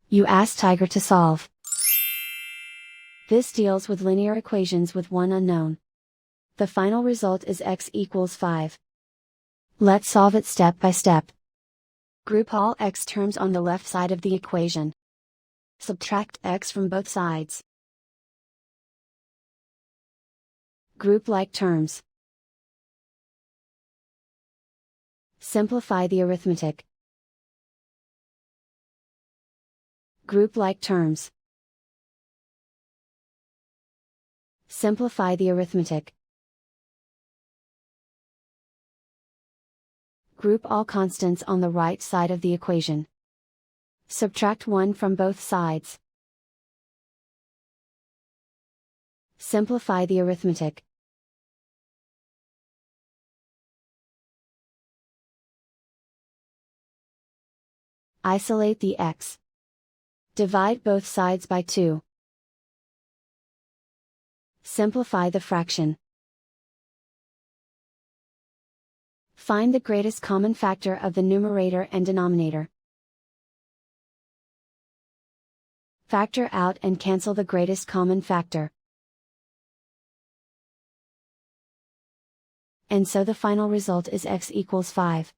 You ask Tiger to solve. This deals with linear equations with one unknown. The final result is x equals 5. Let's solve it step by step. Group all x terms on the left side of the equation. Subtract x from both sides. Group like terms. Simplify the arithmetic. Group like terms. Simplify the arithmetic. Group all constants on the right side of the equation. Subtract 1 from both sides. Simplify the arithmetic. Isolate the x. Divide both sides by 2. Simplify the fraction. Find the greatest common factor of the numerator and denominator. Factor out and cancel the greatest common factor. And so the final result is x equals 5.